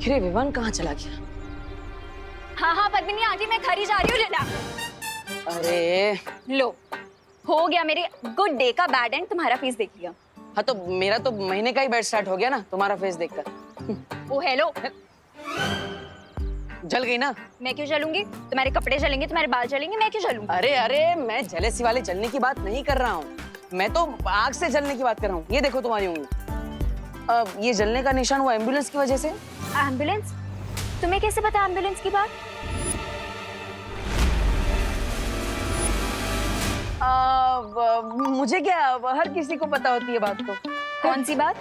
आखिर विवान कहाँ चला गया? हाँ हाँ पद्मिनी आंटी, मैं घर ही जा रही हूँ। लेला अरे लो, हो गया मेरे गुड डे का बैड एंड, तुम्हारा फेस देख लिया। हाँ, तो मेरा तो महीने का ही बैड स्टार्ट हो गया ना तुम्हारा फेस देखकर। ओ हेलो, जल गई ना? मैं क्यों जलूंगी? तुम्हारे कपड़े जलेंगे, तुम्हारे बाल जलेंगे, मैं क्यों जलूंगी? अरे अरे, मैं जेलेसी वाले जलने की बात नहीं कर रहा हूँ, मैं तो आग से जलने की बात कर रहा हूँ। ये देखो तुम्हारी उंगली, ये जलने का निशान वो एम्बुलेंस की वजह से। एम्बुलेंस? तुम्हें कैसे पता एम्बुलेंस की बात? मुझे क्या, हर किसी को पता होती है बात तो। कौन सी बात?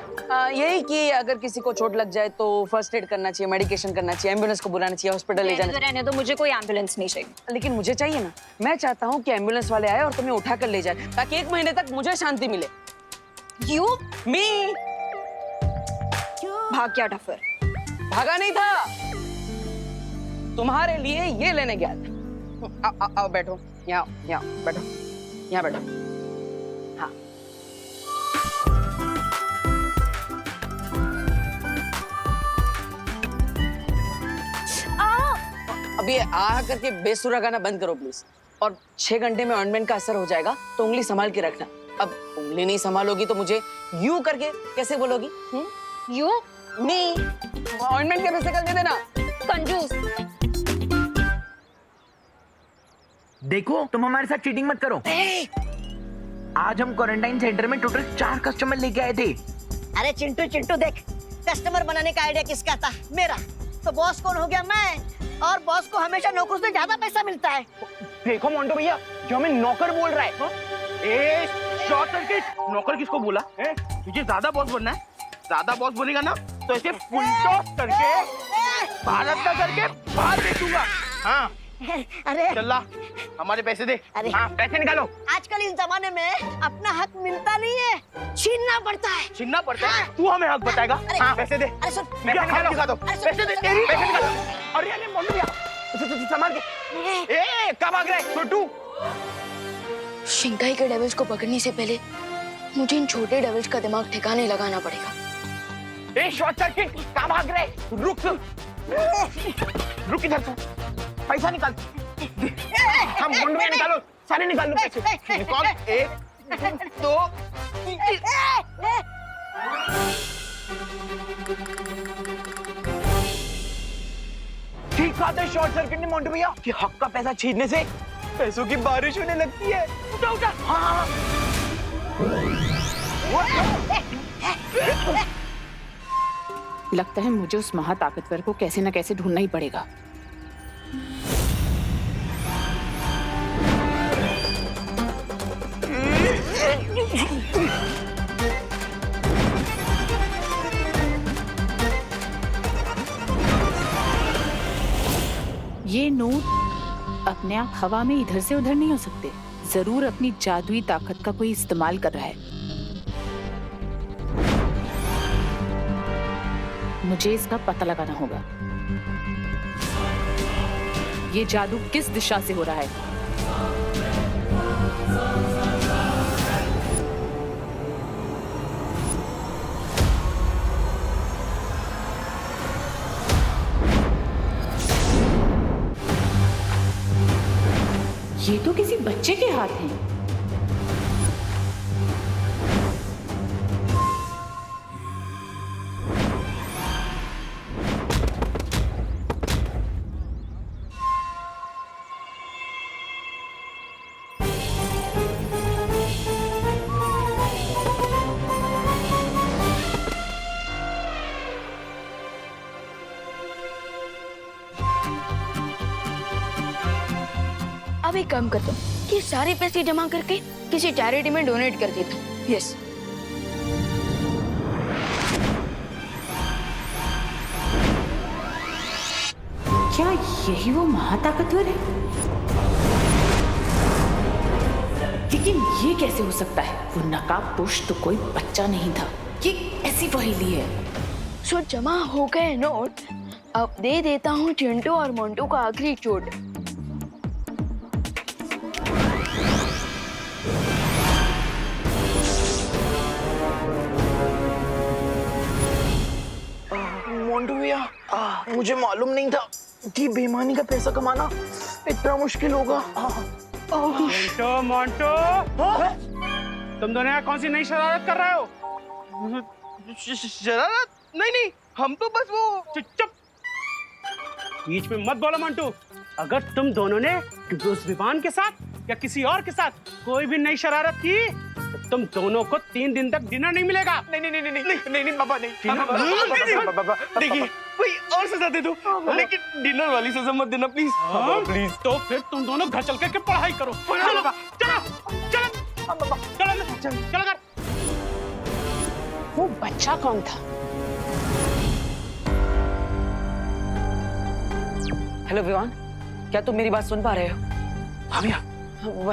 यही कि अगर किसी को चोट लग जाए तो फर्स्ट एड करना चाहिए, मेडिकेशन करना चाहिए, एम्बुलेंस को बुलाना चाहिए, हॉस्पिटल ले जाना चाहिए। रहने दो, मुझे कोई एम्बुलेंस नहीं चाहिए। लेकिन मुझे चाहिए ना। मैं चाहता हूँ कि एम्बुलेंस वाले आए और तुम्हें उठा कर ले जाए, ताकि 1 महीने तक मुझे शांति मिले। यू मी भाग गया डफर। भागा नहीं था, तुम्हारे लिए ये लेने गया था। आओ बैठो, यहाँ बैठो, यहाँ बैठो। हाँ, अब ये आ करके बेसुरा गाना बंद करो प्लीज। और 6 घंटे में ऑइंटमेंट का असर हो जाएगा, तो उंगली संभाल के रखना। अब उंगली नहीं संभालोगी तो मुझे यू करके कैसे बोलोगी? यू नहीं, ऑइंटमेंट के पैसे कर दे देना। कंजूस। देखो, तुम हमारे साथ चीटिंग मत करो। आज हम क्वारंटाइन सेंटर में टोटल 4 कस्टमर लेके आए थे। अरे चिंटू चिंटू देख, कस्टमर बनाने का आइडिया किसका था? मेरा। तो बॉस कौन हो गया? मैं। और बॉस को हमेशा नौकरों से ज्यादा पैसा मिलता है। देखो मोंटो भैया, जो हमें नौकर बोल रहा है। ए, शॉर्ट सर्किट। नौकर किसको बोला है? तुझे ज्यादा बॉस बनना है? ज्यादा बॉस बनेगा ना तो ऐसे फुल टॉस करके भारत का करके बाहर भेजूंगा। हाँ अरे चल्ला, हमारे पैसे दे। अरे हाँ, पैसे निकालो। आजकल इस जमाने में अपना हक मिलता नहीं है, छीनना पड़ता है। छीनना पड़ता है? तू हमें हक बताएगा? अरे, हाँ, पैसे दे। अरे सुन, पैसे निकालो। दिखा दो। अरे सुन, पैसे दे, तेरी पैसे निकालो। अरे अरे मोंटो भैया, संभाल के। ए, कब भाग रहा है छोटू? शिंकाई के डेविल्स को पकड़ने से पहले मुझे इन छोटे डेविल्स का दिमाग ठिकाने लगाना पड़ेगा। ए, शॉर्ट सर्किट, कहाँ भाग रहे? रुक रुक, इधर से पैसा निकाल। हम मोंटो भैया निकालो, सारे निकाल लो पैसे। निकाल। 1 2 ठीक बात है शॉर्ट सर्किट ने मोंटो भैया, कि हक का पैसा छीनने से पैसों की बारिश होने लगती है। उठा उठा। हाँ लगता है मुझे उस महाताकतवर को कैसे न कैसे ढूंढना ही पड़ेगा। ये नोट अपने आप हवा में इधर से उधर नहीं हो सकते। जरूर अपनी जादुई ताकत का कोई इस्तेमाल कर रहा है। मुझे इसका पता लगाना होगा। ये जादू किस दिशा से हो रहा है? ये तो किसी बच्चे के हाथ हैं। अब एक काम करता हूँ कि सारे पैसे जमा करके किसी चैरिटी में डोनेट कर देता हूँ। यस। क्या यही वो महाताकतवर है? लेकिन ये कैसे हो सकता है? वो नकाबपोश तो कोई बच्चा नहीं था। ये ऐसी पहेली है। सो जमा हो गए नोट, अब दे देता हूँ चिंटू और मोंटू का आखिरी चोट। मोंटू भैया, मुझे मालूम नहीं था कि बेईमानी का पैसा कमाना इतना मुश्किल होगा। मोंटो मोंटो, तुम दोनों यहाँ कौन सी नई शरारत कर रहे हो? शरारत? नहीं नहीं, हम तो बस वो चुप, बीच में मत बोलो मोंटू। अगर तुम दोनों ने उस विवान के साथ या किसी और के साथ कोई भी नई शरारत की तो तुम दोनों को 3 दिन तक डिनर नहीं मिलेगा। नहीं नहीं नहीं नहीं नहीं नहीं नहीं पापा नहीं। देखिए, कोई और सजा दे दो, लेकिन डिनर वाली सजा मत देना प्लीज। प्लीज। तो फिर तुम दोनों घर चल करके पढ़ाई करो। चलो चलो चलो चलो चलो कर। वो बच्चा कौन था? हेलो विवान, क्या तुम मेरी बात सुन पा रहे हो? हाँ भैया।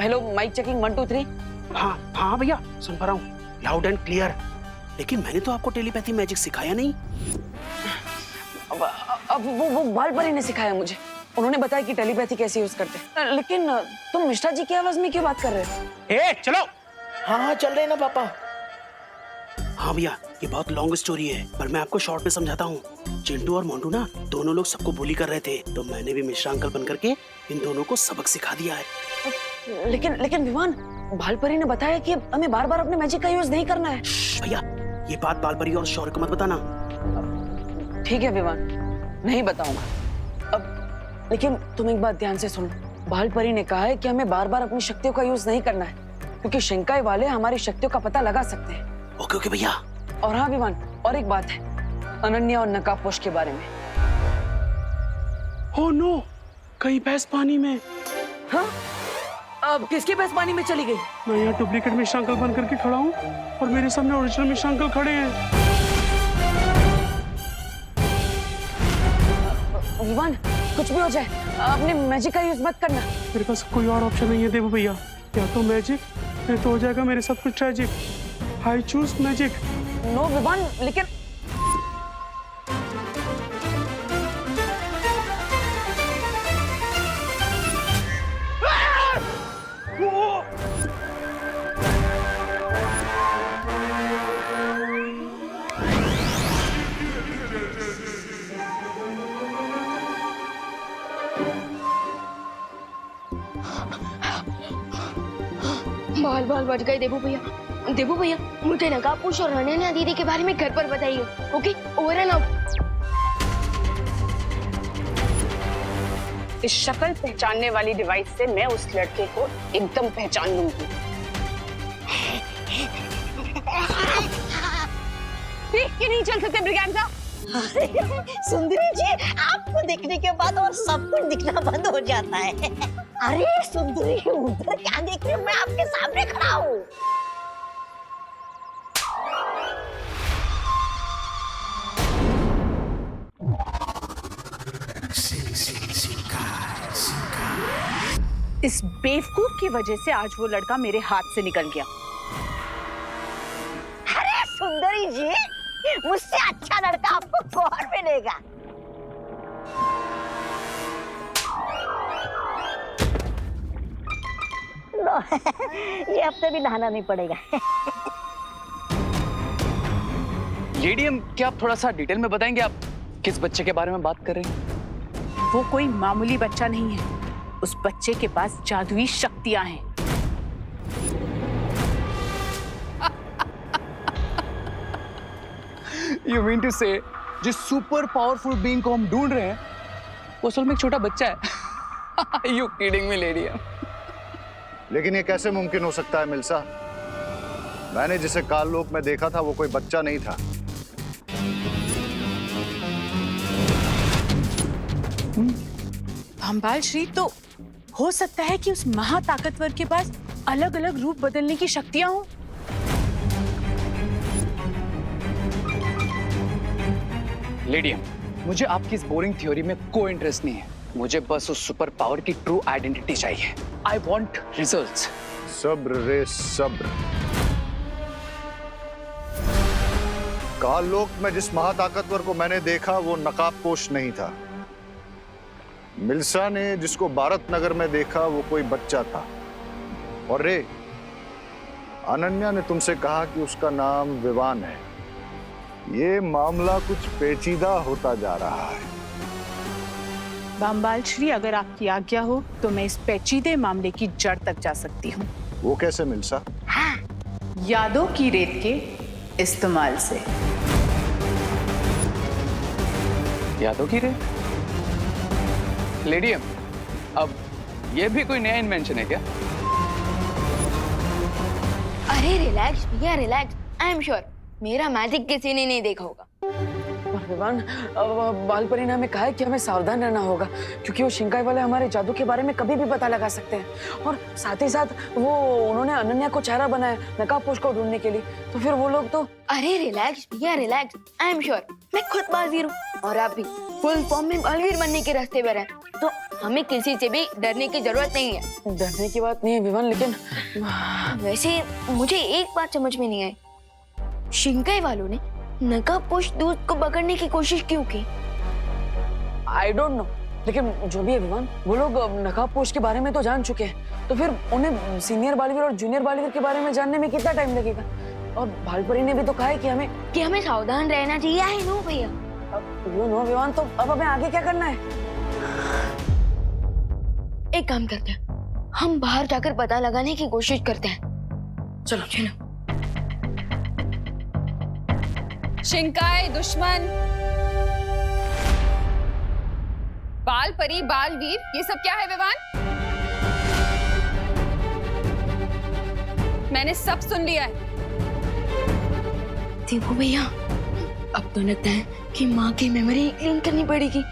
Hello, mike checking 1 2 3। हाँ भैया, सुन पा रहा हूँ लाउड एंड क्लियर। लेकिन मैंने तो आपको टेलीपैथी मैजिक सिखाया नहीं। अब वो बाल परी ने सिखाया मुझे। उन्होंने बताया कि टेलीपैथी कैसे यूज करते हैं। लेकिन तुम मिश्रा जी की आवाज में क्यों बात कर रहे हो? ए चलो। हाँ चल रहे ना पापा। हाँ भैया, ये बहुत लॉन्ग स्टोरी है, पर मैं आपको शॉर्ट में समझाता हूँ। चिंटू और मोंटू ना दोनों लोग सबको बुली कर रहे थे, तो मैंने भी मिश्रा अंकल बन करके इन दोनों को सबक सिखा दिया है। लेकिन विवान, बाल परी ने बताया कि हमें बार बार अपने मैजिक का यूज नहीं करना है। भैया, ये बात बाल परी और शौर्य को मत बताना। ठीक है विवान, नहीं बताऊंगा। अब लेकिन तुम एक बात ध्यान से सुनो। बाल परी ने कहा है कि हमें बार बार अपनी शक्तियों का यूज नहीं करना है, क्योंकि शिंकाई वाले हमारी शक्तियों का पता लगा सकते हैं। ओके ओके भैया। और हाँ विवान, और एक बात है, अनन्या और नकाबपोश के बारे में। ओह नो, कहीं भैंस पानी में। हाँ? अब किसकी भैंस पानी में चली गई? मैं यहाँ डुप्लीकेट मिश्रा अंकल बन करके खड़ा हूँ और मेरे सामने ओरिजिनल मिश्रा अंकल खड़े हैं। विवान, कुछ भी हो जाए अपने मैजिक का यूज मत करना। मेरे पास कोई और ऑप्शन नहीं है देव भैया, या तो मैजिक या तो हो जाएगा मेरे साथ कुछ tragic. I choose magic. No Vivaan, लेकिन बाल बाल बढ़ गए देबू भैया। देबू भैया, मुझे नकाबपोश और अनन्या दीदी के बारे में घर पर बताइए। Okay, over and out. इस शक्ल पहचानने वाली डिवाइस से मैं उस लड़के को एकदम पहचान लूंगी। देख के नहीं चल सकते ब्रिगेंजा। सुंदरी जी, आपको देखने के बाद और सब कुछ दिखना बंद हो जाता है। अरे सुंदरी, उधर क्या देख रही हो? मैं आपके सामने खड़ा हूँ। इस बेवकूफ की वजह से आज वो लड़का मेरे हाथ से निकल गया। अरे सुंदरी जी, मुझसे अच्छा लड़का आपको कौन मिलेगा? लो, ये हफ्ते भी नहाना नहीं पड़ेगा। लेडीएम, क्या आप थोड़ा सा डिटेल में बताएंगे आप किस बच्चे के बारे में बात कर रहे हैं? वो कोई मामूली बच्चा नहीं है, उस बच्चे के पास जादुई शक्तियां हैं। You mean to say, जिस सुपर पावरफुल बीइंग को हम ढूंढ रहे हैं वो असल में एक छोटा बच्चा है? You kidding me, लेडीएम? लेकिन ये कैसे मुमकिन हो सकता है मिल्सा? मैंने जिसे काललोक में देखा था वो कोई बच्चा नहीं था। भंबाल श्री, तो हो सकता है कि उस महाताकतवर के पास अलग अलग रूप बदलने की शक्तियां हों। लेडीएम, मुझे आपकी इस बोरिंग थ्योरी में कोई इंटरेस्ट नहीं है। मुझे बस उस सुपर पावर की ट्रू आइडेंटिटी चाहिए। I want results. सब्र रे सब्र। काललोक में जिस महाताकतवर को मैंने देखा वो नकाबपोश नहीं था। मिल्सा ने जिसको भारत नगर में देखा वो कोई बच्चा था। और रे, अनन्या ने तुमसे कहा कि उसका नाम विवान है। ये मामला कुछ पेचीदा होता जा रहा है। बामबाल श्री, अगर आपकी आज्ञा हो तो मैं इस पेचीदे मामले की जड़ तक जा सकती हूँ। वो कैसे मिलसा? यादों की रेत के इस्तेमाल से। यादों की रेत? लेडियम, अब ये भी कोई नया इन्वेंशन है क्या? अरे रिलैक्स भैया, रिलैक्स। आई एम श्योर मेरा मैजिक किसी ने नहीं देखा होगा। और विवान, बाल परी ने हमें कहा है कि हमें सावधान रहना होगा, क्योंकि वो शिंकाई वाले हमारे जादू के बारे में कभी भी पता लगा सकते हैं। और साथ ही साथ उन्होंने अनन्या को चारा बनाया नकाबपोश को ढूंढने के लिए, तो फिर वो लोग तो। अरे रिलैक्स भैया, रिलैक्स। आई एम श्योर मैं खुद बालवीर हूँ और आप भी फुल फॉर्म में बालवीर बनने के रास्ते पर हैं, तो हमें किसी से भी डरने की जरूरत नहीं है। डरने की बात नहीं है विवान, लेकिन वैसे मुझे एक बात समझ में नहीं आई, शिंकाई वालों ने नकाबपोश दूत को पकड़ने की कोशिश क्यों की? आई डोंट नो, लेकिन जो भी है विवान, वो लोग नकाबपोश के बारे में तो जान चुके हैं, तो फिर उन्हें सीनियर बालवीर और जूनियर बालवीर के बारे में जानने में कितना टाइम लगेगा? और भालपरी ने भी तो कहा है कि हमें सावधान रहना चाहिए। आई नो भैया। यू नो विवान, तो अब हमें आगे क्या करना है? एक काम करते हैं, हम बाहर जाकर पता लगाने की कोशिश करते हैं। चलो चलो। शिंकाई दुश्मन, बाल परी, बालवीर, ये सब क्या है विवान? मैंने सब सुन लिया है। देखो भैया, अब तो लगता है कि माँ की मेमोरी क्लीन करनी पड़ेगी।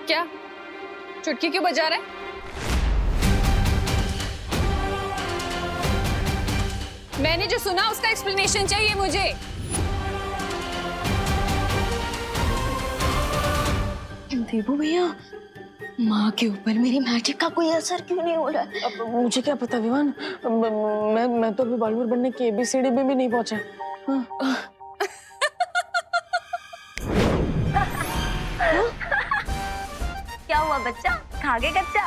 क्या चुटकी क्यों बजा रहे? मैंने जो सुना उसका एक्सप्लेनेशन चाहिए मुझे। देवू भैया, माँ के ऊपर मेरी मैजिक का कोई असर क्यों नहीं हो रहा है? अब मुझे क्या पता विवान, मैं तो अभी बालवीर बनने की ABCD में भी नहीं पहुंचा। क्या हुआ बच्चा, खा गए कच्चा?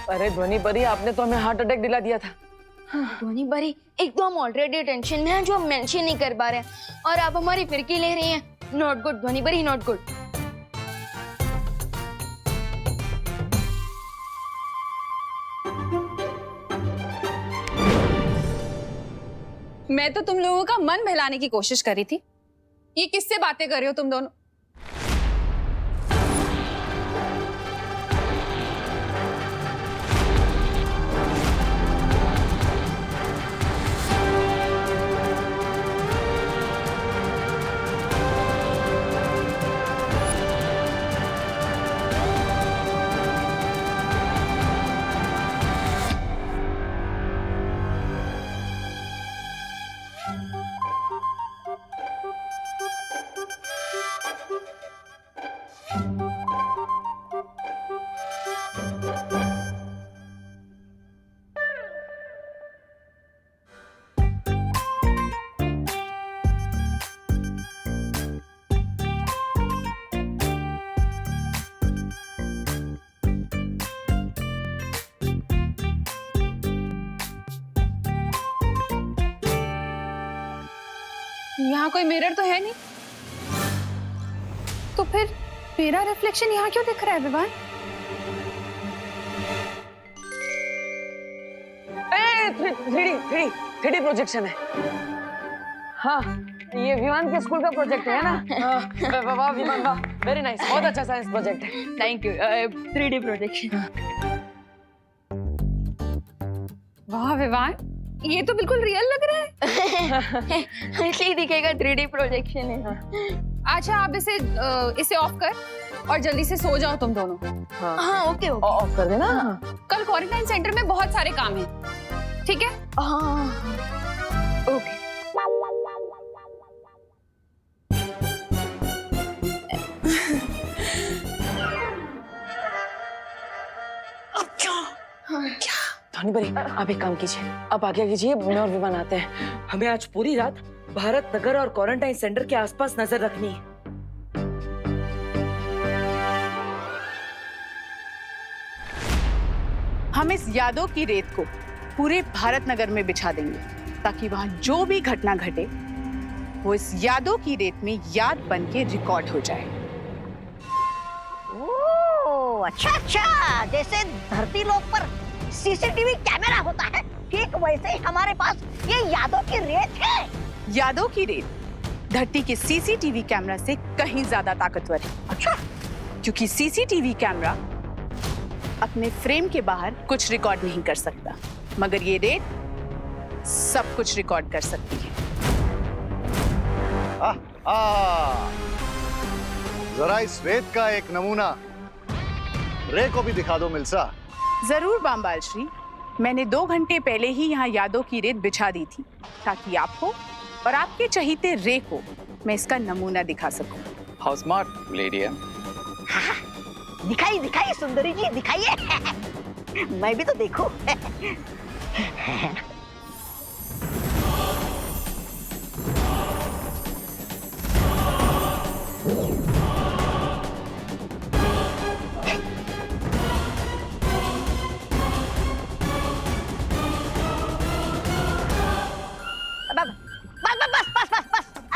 अरे ध्वनि परी, आपने तो हमें हार्ट अटैक दिला दिया था। ध्वनि परी, एक तो हम ऑलरेडी टेंशन में हैं जो हम मेंशन नहीं कर पा रहे हैं, और आप हमारी फिरकी ले रही हैं। नॉट गुड ध्वनि परी, नॉट गुड। मैं तो तुम लोगों का मन बहलाने की कोशिश कर रही थी। ये किससे बातें कर रहे हो तुम दोनों? यहाँ कोई मिरर तो है नहीं, तो फिर मेरा रिफ्लेक्शन यहाँ क्यों दिख रहा है विवान? 3D प्रोजेक्शन है। हाँ, ये विमान के स्कूल का प्रोजेक्ट है ना? वाह विमान, वाह, वेरी नाइस, बहुत अच्छा साइंस प्रोजेक्ट है। Thank you. 3D projection. वाह विवान, ये तो बिल्कुल रियल लग रहा है। ऐसे ही दिखेगा, 3D प्रोजेक्शन है। अच्छा, आप इसे ऑफ कर और जल्दी से सो जाओ तुम दोनों। हाँ ओके ओके, ऑफ कर देना। कल क्वारंटाइन सेंटर में बहुत सारे काम हैं, ठीक है? हाँ ओके। ध्वनि परी, आप एक काम कीजिए, आप आगे कीजिए, मैं और विमान आते हैं। हमें आज पूरी रात भारत नगर और क्वारंटाइन सेंटर के आसपास नजर रखनी है। हम इस यादों की रेत को पूरे भारत नगर में बिछा देंगे ताकि वहां जो भी घटना घटे वो इस यादों की रेत में याद बन के रिकॉर्ड हो जाए। ओह, अच्छा अच्छा, जैसे धरती लोक पर सीसीटीवी कैमरा होता है, ठीक वैसे ही हमारे पास ये यादों की रेत है। यादों की रेत धरती के सीसीटीवी कैमरा से कहीं ज्यादा ताकतवर है। अच्छा, क्योंकि सीसीटीवी कैमरा अपने फ्रेम के बाहर कुछ रिकॉर्ड नहीं कर सकता, मगर ये रेत सब कुछ रिकॉर्ड कर सकती है। जरा इस रेत का एक नमूना रे को भी दिखा दो मिल्सा। जरूर बामबाल श्री, मैंने 2 घंटे पहले ही यहाँ यादों की रेत बिछा दी थी ताकि आपको और आपके चहीते रे को मैं इसका नमूना दिखा सकूं। हाउ स्मार्ट लेडी है। दिखाइए दिखाइए सुंदरी जी, दिखाइए। मैं भी तो देखूं। बस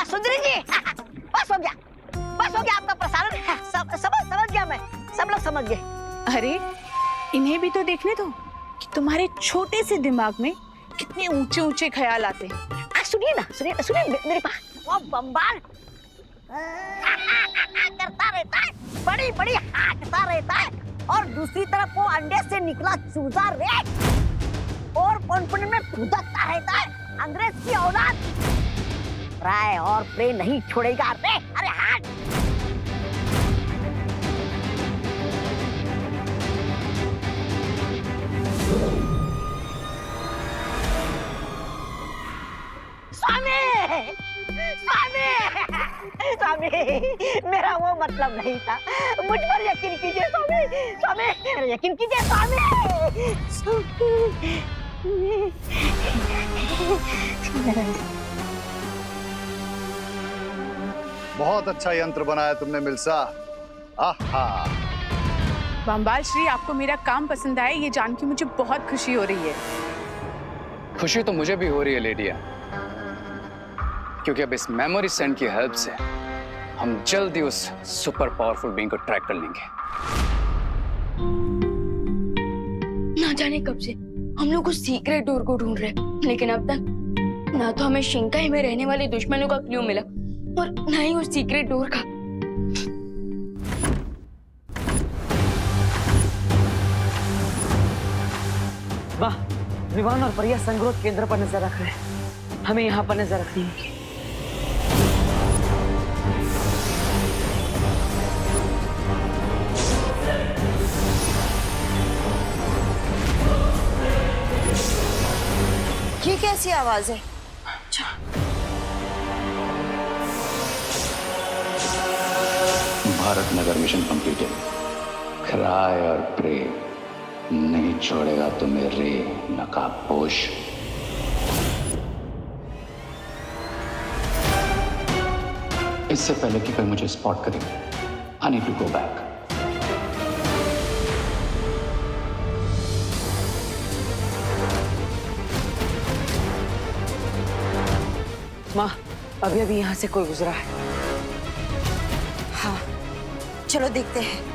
सुंदरी जी, बस हो गया आपका प्रसारण। समझ गया मैं, सब लोग समझ गए। अरे इन्हें भी तो देखने दो कि तुम्हारे छोटे से दिमाग में कितने ऊंचे ऊंचे ख्याल आते हैं। सुनिए मेरे पास वो बम्बाल करता रहता है, बड़ी बड़ी हाँकता रहता है, और दूसरी तरफ वो अंडे से निकला चूजा रेत और पनपन में फुदकता रहता है। अंग्रेज की औलाद राय और प्रे नहीं छोड़ेगा रे। अरे हाथ स्वामी, मेरा वो मतलब नहीं था। मुझ पर यकीन कीजिए स्वामी, यकीन कीजिए स्वामी। बहुत अच्छा यंत्र बनाया तुमने मिल्सा। आहा। बम्बाल श्री, आपको मेरा काम पसंद आया ये जान के मुझे बहुत खुशी हो रही है। खुशी तो मुझे भी हो रही है लेडिया, क्योंकि अब इस मेमोरी सेंड की हेल्प से हम जल्दी उस सुपर पावरफुल बीइंग को ट्रैक कर लेंगे। ना जाने कब से हम लोग उस सीक्रेट डोर को ढूंढ रहे हैं, लेकिन अब तक ना तो हमें शिंकाई में रहने वाले दुश्मनों का क्लू मिला और ना ही उस सीक्रेट डोर का। वाह, विवान और परिया संग्रोध केंद्र पर नजर रख रहे हैं, हमें यहाँ पर नजर रखनी होगी। ये कैसी आवाज है? Bharat Nagar mission completed. Cry और प्रे नहीं छोड़ेगा तुम्हें रे नकाबपोश। इससे पहले कि कोई मुझे स्पॉट करे, I need to go back. माँ, अभी अभी यहाँ से कोई गुजरा है। हाँ, चलो देखते हैं।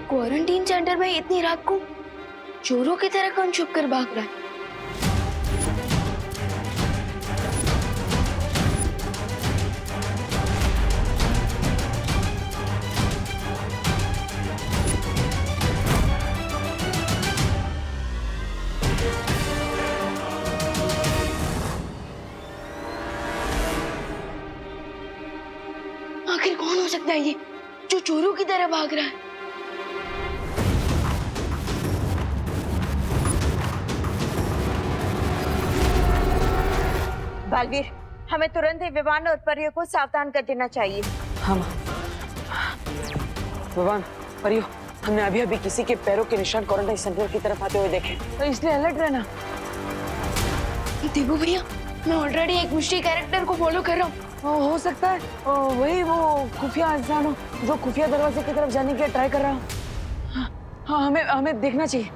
क्वारंटीन सेंटर में इतनी रात को चोरों की तरह कौन छुप कर भाग रहा है? आखिर कौन हो सकता है ये जो चोरों की तरह भाग रहा है? मालवीर, हमें तुरंत ही विवान और परियों को सावधान कर देना चाहिए। हाँ माँ। विवान, परियो, हमने अभी अभी किसी के पैरों के निशान क्वारंटाइन सेंटर की तरफ आते हुए देखे, तो इसलिए अलर्ट रहना। देबू भैया, मैं ऑलरेडी एक मिस्ट्री कैरेक्टर को फॉलो कर रहा हूँ। हो सकता है वही वो खुफिया इंसान हो जो खुफिया दरवाजे की तरफ जाने के ट्राई कर रहा हो। हाँ, हमें देखना चाहिए।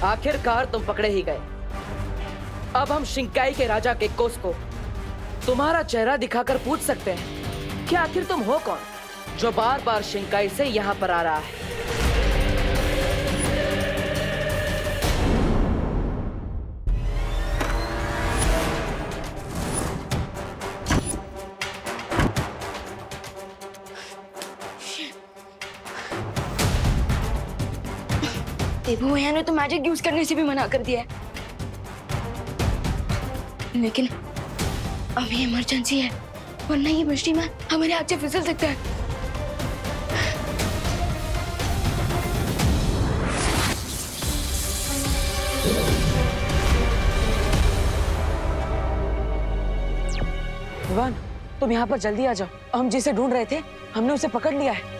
आखिरकार तुम पकड़े ही गए। अब हम शिंकाई के राजा केकोस को तुम्हारा चेहरा दिखाकर पूछ सकते हैं कि आखिर तुम हो कौन जो बार बार शिंकाई से यहाँ पर आ रहा है। देबू भैया ने तो मैजिक यूज करने से भी मना कर दिया है, लेकिन अभी इमरजेंसी है, वरना ये मिस्ट्री मैन हमारे हाथ से फिसल सकता है। विवान, तुम यहाँ पर जल्दी आ जाओ। हम जिसे ढूंढ रहे थे हमने उसे पकड़ लिया है।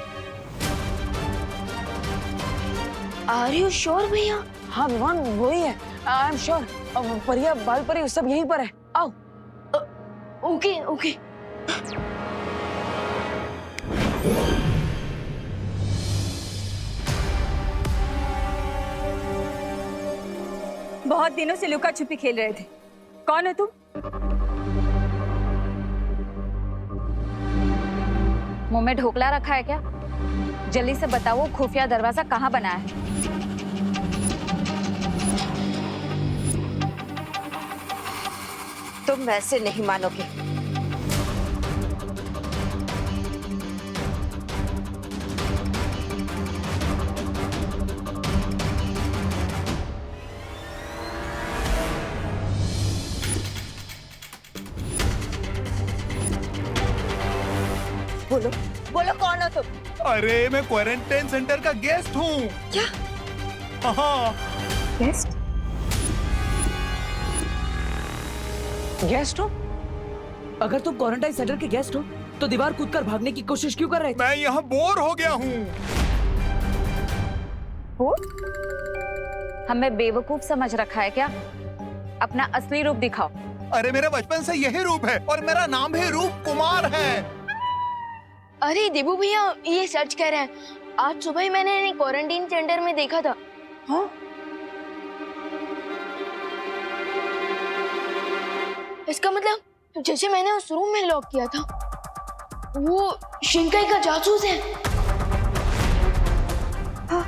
आर यू श्योर भैया? हाँ विवान, वही है। I am sure. परिया, बाल परी सब यहीं पर है। आओ। Okay okay. बहुत दिनों से लुका छुपी खेल रहे थे। कौन हो तुम? मुंह में ढोकला रखा है क्या? जल्दी से बताओ, खुफिया दरवाजा कहाँ बना है? तुम वैसे नहीं मानोगे। बोलो बोलो, कौन हो तुम? अरे मैं क्वारंटाइन सेंटर का गेस्ट हूँ। क्या? हाँ। गेस्ट? गेस्ट हो? अगर तुम क्वारंटाइन सेंटर के गेस्ट हो तो दीवार कूदकर भागने की कोशिश क्यों कर रहे थे? मैं यहाँ बोर हो गया हूँ। हमें बेवकूफ समझ रखा है क्या? अपना असली रूप दिखाओ। अरे मेरा बचपन से यही रूप है और मेरा नाम भी रूप कुमार है। अरे देबू भैया, ये सच कह रहे हैं। आज सुबह ही मैंने इन्हें क्वारंटाइन सेंटर में देखा था। हाँ? इसका मतलब जैसे मैंने उस रूम में लॉक किया था, वो शिंकाई का जासूस है। हाँ?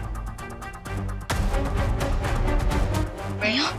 भैया,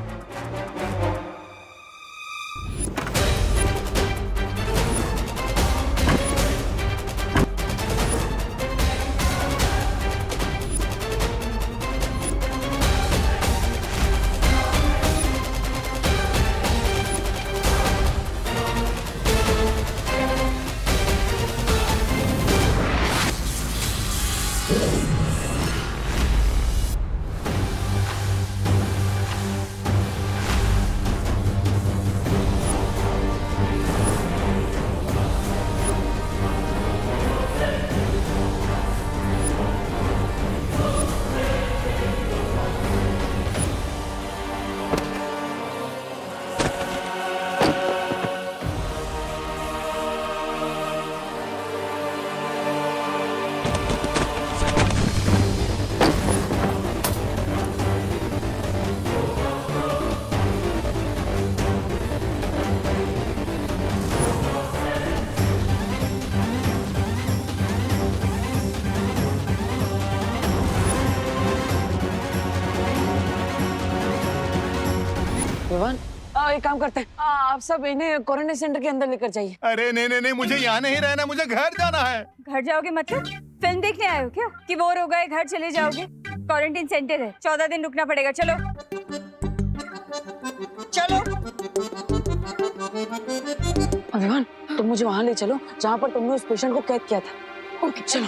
अभिमान एक काम करते हैं, आप सब इन्हें क्वारंटाइन सेंटर के अंदर लेकर जाइए। अरे नहीं नहीं नहीं, मुझे यहाँ नहीं रहना, मुझे घर जाना है। घर जाओगे मतलब फिल्म देखने आए हो क्या कि बोर हो गए घर चले जाओगे? क्वारंटाइन सेंटर है, 14 दिन रुकना पड़ेगा। चलो चलो अभिमान, तुम मुझे वहां ले चलो जहाँ पर तुमने उस पेशेंट को कैद किया था। ओके चलो।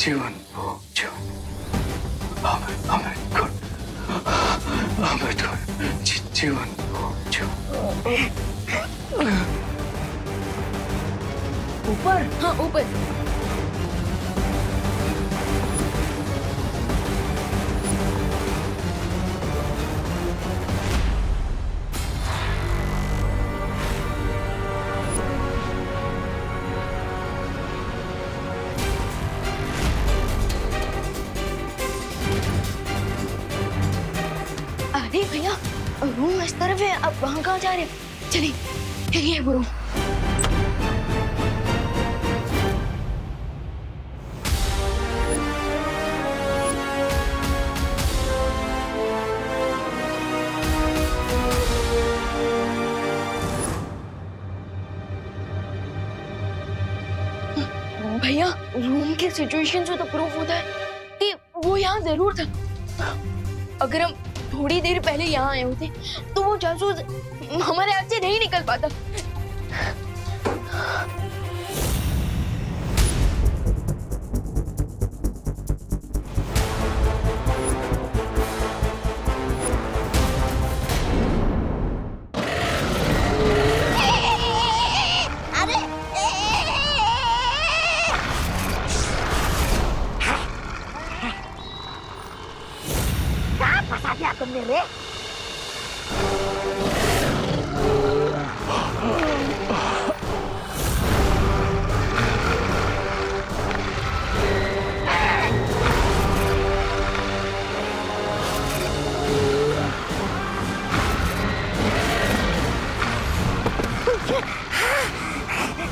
जीवन जीवन ऊपर? हाँ ऊपर। अरे भैया रूम इस तरफ है, अब वहाँ कहाँ जा रहे हैं? चलिए ये वो रूम। भैया रूम के सिचुएशन से तो प्रूफ होता है कि वो यहाँ जरूर था। अगर हम थोड़ी देर पहले यहाँ आए होते तो वो जासूस हमारे हाथ से नहीं निकल पाता। फंसा दिया तुमने रे।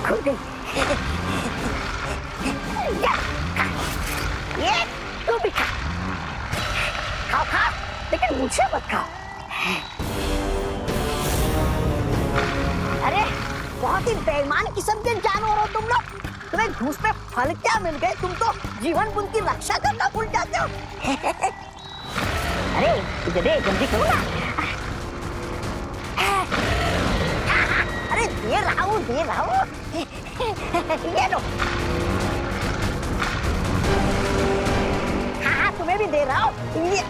खुल गई। ये तू भी खा, खाओ खा, लेकिन मुझे मत खाओ। अरे बहुत ही बेईमान किस्म के जानवर हो तुम लोग। तुम्हें घूस पे फल क्या मिल गए, तुम तो जीवन बुन की रक्षा करना भूल जाते हो। अरे तुझे दे, जल्दी करो ना। अरे दे रहा हूँ ये लो। हाँ तुम्हें भी दे रहा हूँ, ये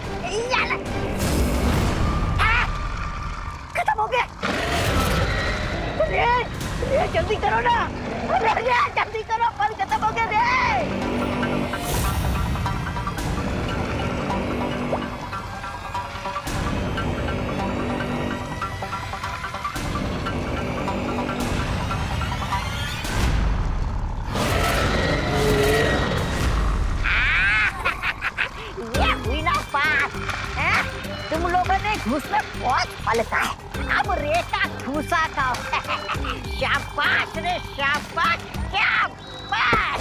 खत्म हो गया। ये जल्दी करो ना, जल्दी करो, फल खत्म हो गया रे। तुम लोगों ने घूस में बहुत फल खाए, अब रेशा घूसा खाओ। शाबाश रे शाबाश, शाबाश।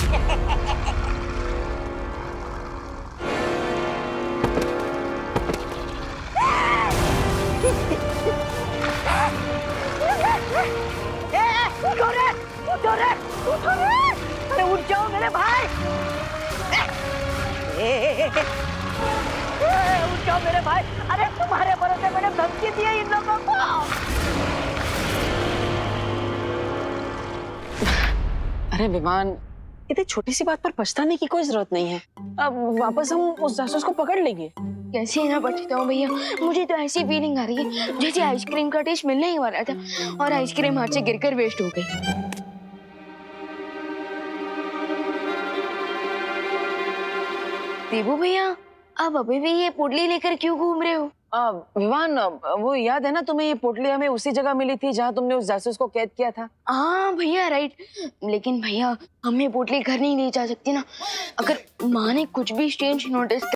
उठो रे, अरे उठ जाओ मेरे भाई। उठ जाओ मेरे भाई। अरे तुम्हारे भरोसे मैंने धमकी दी है इन लोगों को। अरे विमान, इतनी छोटी सी बात पर पछताने की कोई जरूरत नहीं है। अब वापस हम उस जासूस को पकड़ लेंगे। कैसे ना पछता हूँ भैया, मुझे तो ऐसी फीलिंग आ रही है जैसे आइसक्रीम का टेस्ट मिलने ही वाला था और आइसक्रीम हाथ से गिरकर वेस्ट हो गई। देवू भैया, आप अभी भी ये पोटली लेकर क्यों घूम रहे हो? विवान, वो याद है ना तुम्हें, ये पोटली हमें उसी जगह मिली थी जहाँ तुमने उस जासूस को कैद किया था। हाँ भैया, राइट। लेकिन भैया, हम ये पोटली घर नहीं ले जा सकते ना। अगर माँ ने कुछ भी स्ट्रेंज नोटिस